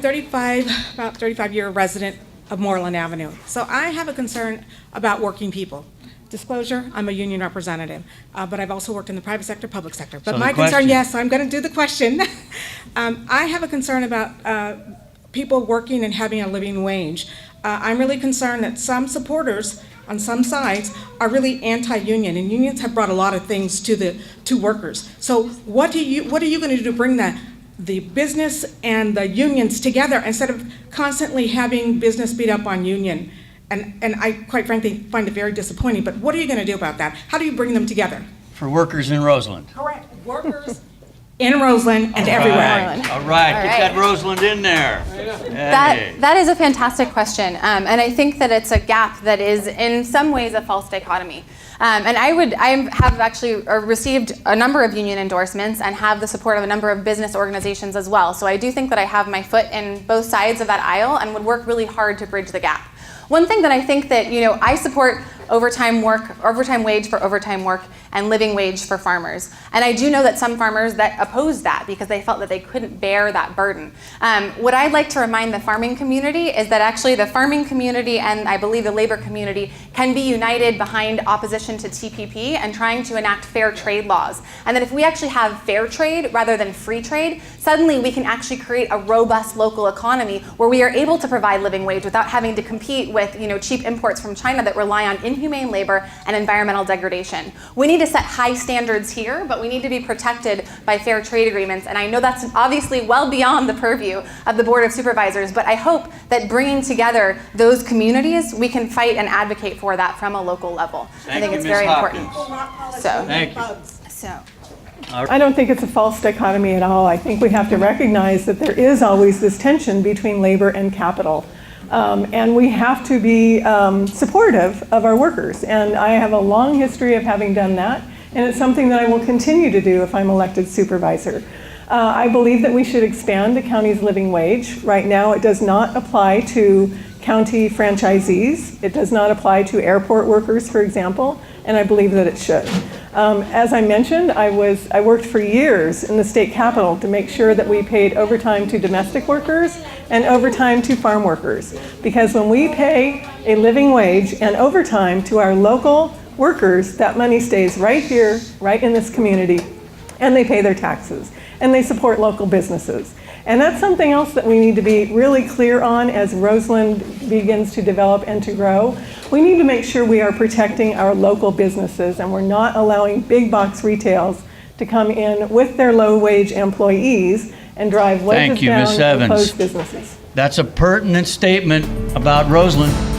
about 35-year resident of Moreland Avenue. So I have a concern about working people. Disclosure, I'm a union representative, but I've also worked in the private sector, public sector. But So my the question- concern, yes, I'm going to do the question. I have a concern about people working and having a living wage. I'm really concerned that some supporters on some sides are really anti-union, and unions have brought a lot of things to workers. So what are you going to do to bring the business and the unions together instead of constantly having business beat up on union? And I, quite frankly, find it very disappointing, but what are you going to do about that? How do you bring them together? For workers in Roseland. Correct. Workers in Roseland and everywhere. All right, get that Roseland in there. Hey. That is a fantastic question, and I think that it's a gap that is in some ways a false dichotomy. And I have actually received a number of union endorsements and have the support of a number of business organizations as well. So I do think that I have my foot in both sides of that aisle and would work really hard to bridge the gap. One thing that I think that, I support overtime wage for overtime work and living wage for farmers. And I do know that some farmers that oppose that because they felt that they couldn't bear that burden. What I'd like to remind the farming community is that actually the farming community and I believe the labor community can be united behind opposition to TPP and trying to enact fair trade laws. And that if we actually have fair trade rather than free trade, suddenly we can actually create a robust local economy where we are able to provide living wage without having to compete with cheap imports from China that rely on inhumane labor and environmental degradation. We need to set high standards here, but we need to be protected by fair trade agreements. And I know that's obviously well beyond the purview of the Board of Supervisors, but I hope that bringing together those communities, we can fight and advocate for that from a local level. I think it's very important. So, Thank you. I don't think it's a false dichotomy at all. I think we have to recognize that there is always this tension between labor and capital. And we have to be supportive of our workers. And I have a long history of having done that. And it's something that I will continue to do if I'm elected supervisor. I believe that we should expand the county's living wage. Right now, it does not apply to county franchisees. It does not apply to airport workers, for example. And I believe that it should. As I mentioned, I worked for years in the state capitol to make sure that we paid overtime to domestic workers and overtime to farm workers. Because when we pay a living wage and overtime to our local workers, that money stays right here, right in this community, and they pay their taxes, and they support local businesses. And that's something else that we need to be really clear on as Roseland begins to develop and to grow. We need to make sure we are protecting our local businesses and we're not allowing big box retails to come in with their low wage employees and drive wages down and close businesses. That's a pertinent statement about Roseland.